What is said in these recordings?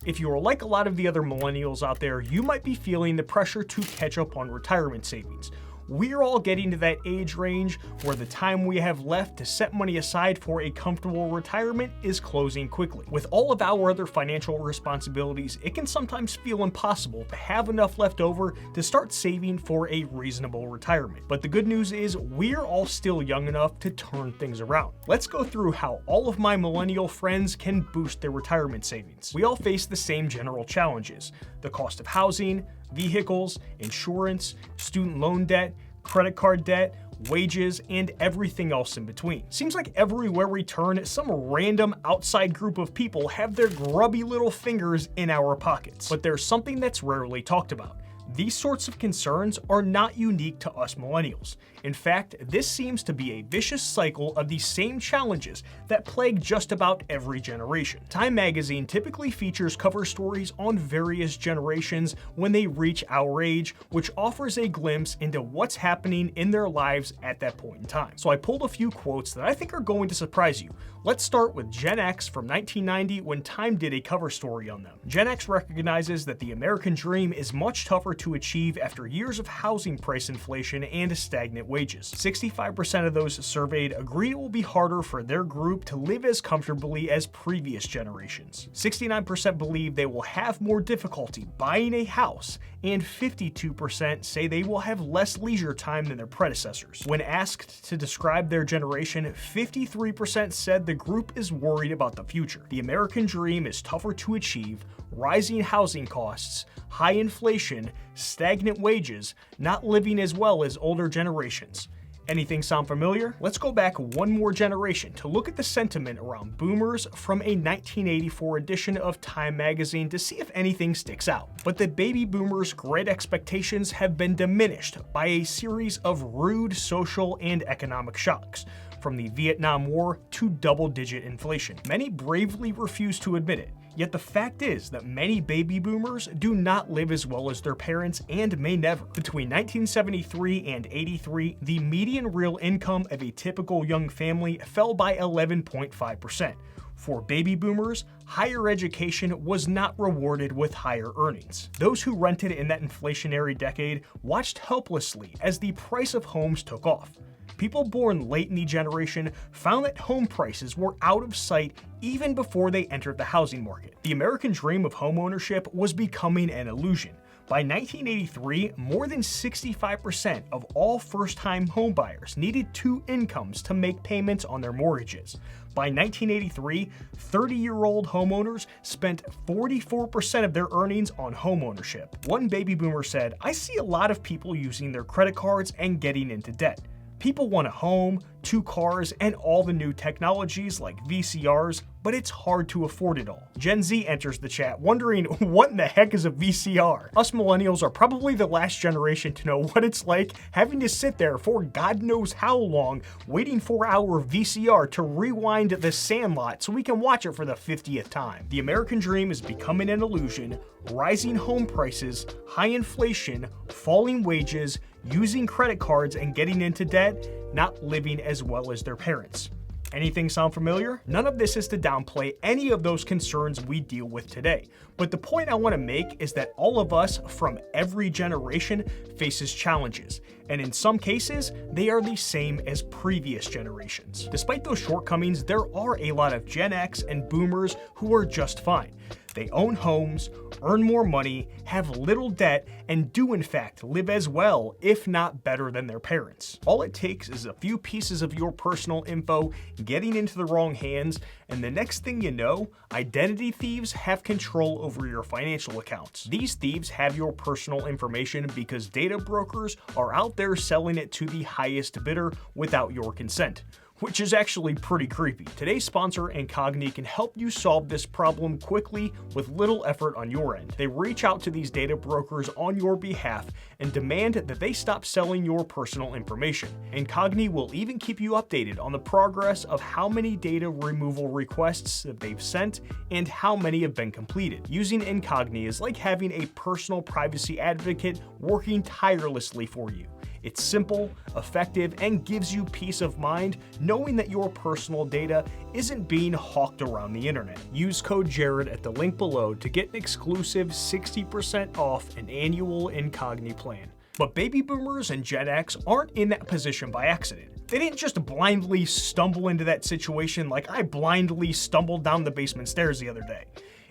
If you are like a lot of the other millennials out there, you might be feeling the pressure to catch up on retirement savings. We're all getting to that age range where the time we have left to set money aside for a comfortable retirement is closing quickly. With all of our other financial responsibilities, it can sometimes feel impossible to have enough left over to start saving for a reasonable retirement. But the good news is we're all still young enough to turn things around. Let's go through how all of my millennial friends can boost their retirement savings. We all face the same general challenges: the cost of housing, vehicles, insurance, student loan debt, credit card debt, wages, and everything else in between. Seems like everywhere we turn, some random outside group of people have their grubby little fingers in our pockets. But there's something that's rarely talked about. These sorts of concerns are not unique to us millennials. In fact, this seems to be a vicious cycle of the same challenges that plague just about every generation. Time magazine typically features cover stories on various generations when they reach our age, which offers a glimpse into what's happening in their lives at that point in time. So I pulled a few quotes that I think are going to surprise you. Let's start with Gen X from 1990 when Time did a cover story on them. Gen X recognizes that the American dream is much tougher to achieve after years of housing price inflation and stagnant wages. 65% of those surveyed agree it will be harder for their group to live as comfortably as previous generations. 69% believe they will have more difficulty buying a house, and 52% say they will have less leisure time than their predecessors. When asked to describe their generation, 53% said the group is worried about the future. The American dream is tougher to achieve, rising housing costs, high inflation, stagnant wages, not living as well as older generations. Anything sound familiar? Let's go back one more generation to look at the sentiment around boomers from a 1984 edition of Time magazine to see if anything sticks out. But the baby boomers' great expectations have been diminished by a series of rude social and economic shocks, from the Vietnam War to double-digit inflation. Many bravely refuse to admit it. Yet the fact is that many baby boomers do not live as well as their parents and may never. Between 1973 and 83, the median real income of a typical young family fell by 11.5%. For baby boomers, higher education was not rewarded with higher earnings. Those who rented in that inflationary decade watched helplessly as the price of homes took off. People born late in the generation found that home prices were out of sight even before they entered the housing market. The American dream of homeownership was becoming an illusion. By 1983, more than 65% of all first-time homebuyers needed 2 incomes to make payments on their mortgages. By 1983, 30-year-old homeowners spent 44% of their earnings on homeownership. One baby boomer said, "I see a lot of people using their credit cards and getting into debt. People want a home, 2 cars, and all the new technologies like VCRs, but it's hard to afford it all." Gen Z enters the chat wondering what in the heck is a VCR? Us millennials are probably the last generation to know what it's like having to sit there for God knows how long waiting for our VCR to rewind The Sandlot so we can watch it for the 50th time. The American dream is becoming an illusion. Rising home prices, high inflation, falling wages, using credit cards and getting into debt, not living as well as their parents. Anything sound familiar? None of this is to downplay any of those concerns we deal with today. But the point I want to make is that all of us from every generation faces challenges, and in some cases, they are the same as previous generations. Despite those shortcomings, there are a lot of Gen X and boomers who are just fine. They own homes, earn more money, have little debt, and do in fact live as well, if not better than their parents. All it takes is a few pieces of your personal info getting into the wrong hands, and the next thing you know, identity thieves have control over your financial accounts. These thieves have your personal information because data brokers are out there selling it to the highest bidder without your consent, which is actually pretty creepy. Today's sponsor, Incogni, can help you solve this problem quickly with little effort on your end. They reach out to these data brokers on your behalf and demand that they stop selling your personal information. Incogni will even keep you updated on the progress of how many data removal requests that they've sent and how many have been completed. Using Incogni is like having a personal privacy advocate working tirelessly for you. It's simple, effective, and gives you peace of mind knowing that your personal data isn't being hawked around the internet. Use code Jarrad at the link below to get an exclusive 60% off an annual Incogni plan. But baby boomers and Gen X aren't in that position by accident. They didn't just blindly stumble into that situation like I blindly stumbled down the basement stairs the other day.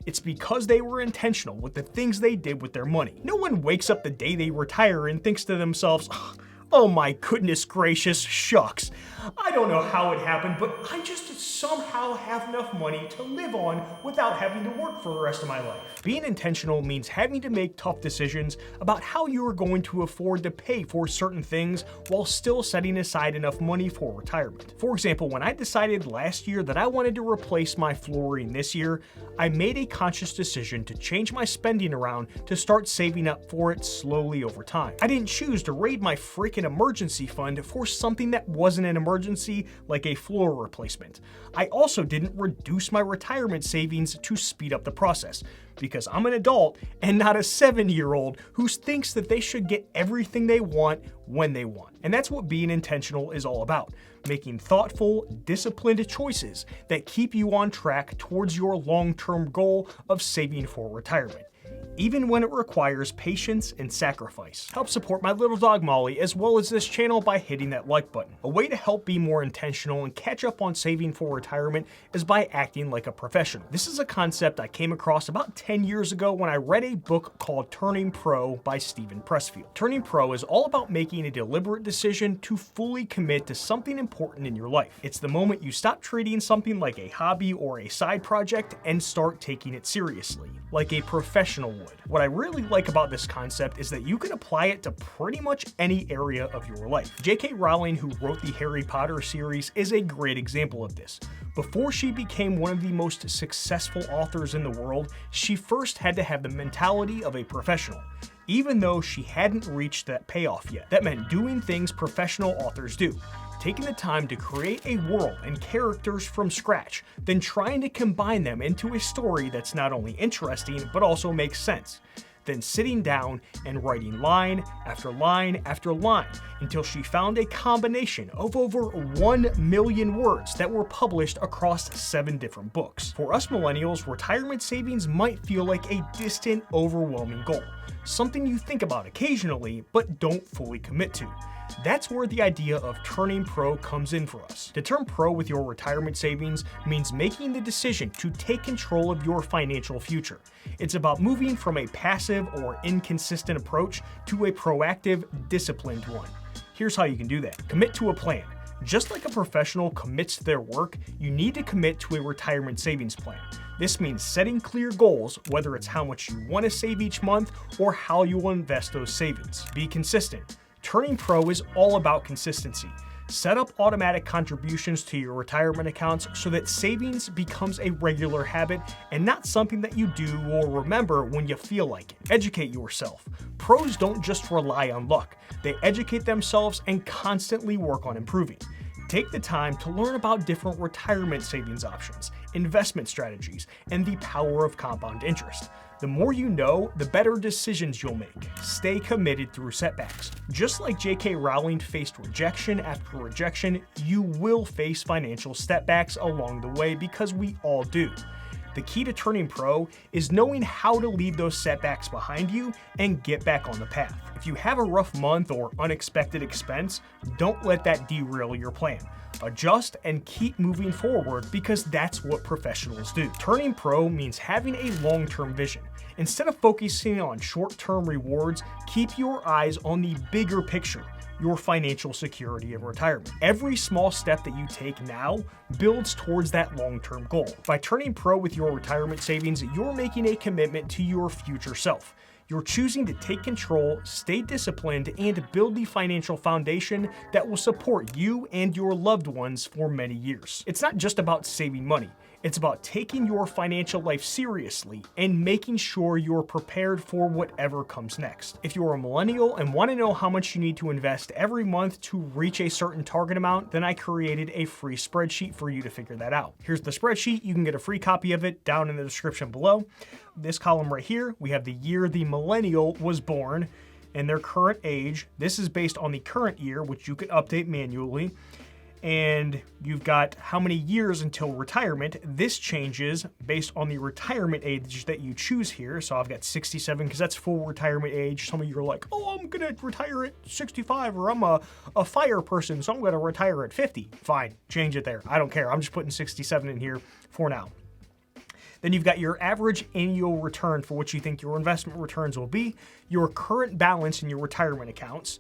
It's because they were intentional with the things they did with their money. No one wakes up the day they retire and thinks to themselves, oh my goodness gracious, shucks. I don't know how it happened, but I just somehow have enough money to live on without having to work for the rest of my life. Being intentional means having to make tough decisions about how you are going to afford to pay for certain things while still setting aside enough money for retirement. For example, when I decided last year that I wanted to replace my flooring this year, I made a conscious decision to change my spending around to start saving up for it slowly over time. I didn't choose to raid my freaking emergency fund for something that wasn't an emergency like a floor replacement. I also didn't reduce my retirement savings to speed up the process, because I'm an adult and not a 7-year-old who thinks that they should get everything they want when they want. And that's what being intentional is all about, making thoughtful, disciplined choices that keep you on track towards your long-term goal of saving for retirement, even when it requires patience and sacrifice. Help support my little dog Molly as well as this channel by hitting that like button. A way to help be more intentional and catch up on saving for retirement is by acting like a professional. This is a concept I came across about 10 years ago when I read a book called Turning Pro by Steven Pressfield. Turning Pro is all about making a deliberate decision to fully commit to something important in your life. It's the moment you stop treating something like a hobby or a side project and start taking it seriously, like a professional would. What I really like about this concept is that you can apply it to pretty much any area of your life. J.K. Rowling, who wrote the Harry Potter series, is a great example of this. Before she became one of the most successful authors in the world, she first had to have the mentality of a professional, even though she hadn't reached that payoff yet. That meant doing things professional authors do, taking the time to create a world and characters from scratch, then trying to combine them into a story that's not only interesting, but also makes sense. Then sitting down and writing line after line after line until she found a combination of over 1 million words that were published across 7 different books. For us millennials, retirement savings might feel like a distant, overwhelming goal, something you think about occasionally but don't fully commit to. That's where the idea of turning pro comes in for us. To turn pro with your retirement savings means making the decision to take control of your financial future. It's about moving from a passive or inconsistent approach to a proactive, disciplined one. Here's how you can do that. Commit to a plan. Just like a professional commits to their work, you need to commit to a retirement savings plan. This means setting clear goals, whether it's how much you want to save each month or how you will invest those savings. Be consistent. Turning pro is all about consistency. Set up automatic contributions to your retirement accounts so that savings becomes a regular habit and not something that you do or remember when you feel like it. Educate yourself. Pros don't just rely on luck. They educate themselves and constantly work on improving. Take the time to learn about different retirement savings options, investment strategies, and the power of compound interest. The more you know, the better decisions you'll make. Stay committed through setbacks. Just like J.K. Rowling faced rejection after rejection, you will face financial setbacks along the way because we all do. The key to turning pro is knowing how to leave those setbacks behind you and get back on the path. If you have a rough month or unexpected expense, don't let that derail your plan. Adjust and keep moving forward because that's what professionals do. Turning pro means having a long-term vision. Instead of focusing on short-term rewards, keep your eyes on the bigger picture, your financial security in retirement. Every small step that you take now builds towards that long-term goal. By turning pro with your retirement savings, you're making a commitment to your future self. You're choosing to take control, stay disciplined, and build the financial foundation that will support you and your loved ones for many years. It's not just about saving money. It's about taking your financial life seriously and making sure you're prepared for whatever comes next. If you're a millennial and want to know how much you need to invest every month to reach a certain target amount, then I created a free spreadsheet for you to figure that out. Here's the spreadsheet. You can get a free copy of it down in the description below. This column right here, we have the year the millennial was born and their current age. This is based on the current year, which you can update manually. and you've got how many years until retirement. This changes based on the retirement age that you choose here. So I've got 67 because that's full retirement age. Some of you are like, oh, I'm gonna retire at 65, or I'm a fire person, so I'm gonna retire at 50. Fine, change it there. I don't care. I'm just putting 67 in here for now. Then you've got your average annual return for what you think your investment returns will be, your current balance in your retirement accounts,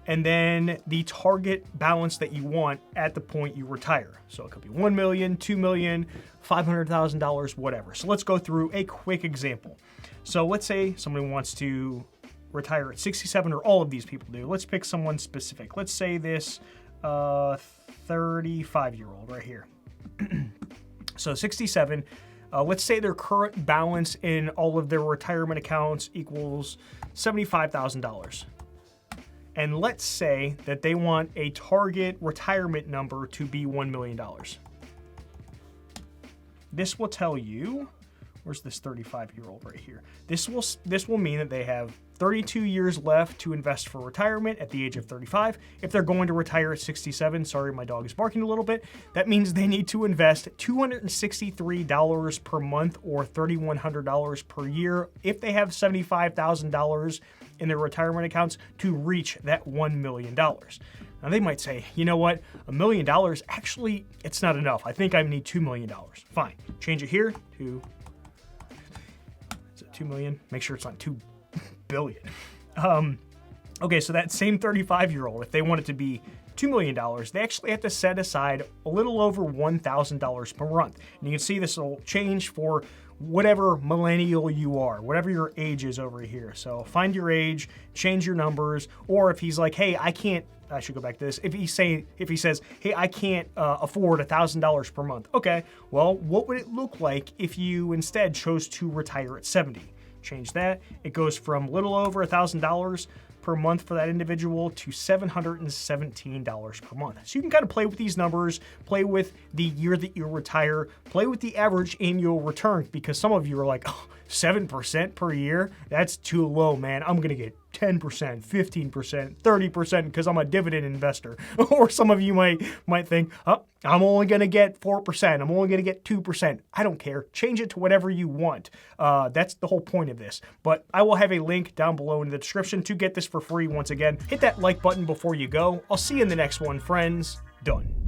and then the target balance that you want at the point you retire. So it could be $1 million, $2 million, $500,000, whatever. So let's go through a quick example. So let's say somebody wants to retire at 67, or all of these people do. Let's pick someone specific. Let's say this 35-year-old right here. So 67. Let's say their current balance in all of their retirement accounts equals $75,000. And let's say that they want a target retirement number to be $1 million. This will tell you, where's this 35-year-old right here? This will mean that they have 32 years left to invest for retirement at the age of 35. If they're going to retire at 67, sorry, my dog is barking a little bit, that means they need to invest $263 per month, or $3,100 per year if they have $75,000 in their retirement accounts to reach that $1 million. Now they might say, you know what, $1 million, actually, it's not enough. I think I need $2 million. Fine, change it here to, is it 2 million? Make sure it's not 2 billion. Okay, so that same 35-year-old, if they want it to be $2 million, they actually have to set aside a little over $1,000 per month. And you can see this will change for whatever millennial you are, whatever your age is over here. So find your age, change your numbers, or if he's like, hey, I should go back to this. If he says, hey, I can't afford $1,000 per month. Okay, well, what would it look like if you instead chose to retire at 70? Change that. It goes from a little over $1,000 per month for that individual to $717 per month. So you can kind of play with these numbers, play with the year that you retire, play with the average annual return, because some of you are like, oh, 7% per year? That's too low, man. I'm going to get 10%, 15%, 30% because I'm a dividend investor. Or some of you might think, oh, I'm only going to get 4%. I'm only going to get 2%. I don't care. Change it to whatever you want. That's the whole point of this. But I will have a link down below in the description to get this for free. Once again, hit that like button before you go. I'll see you in the next one, friends. Done.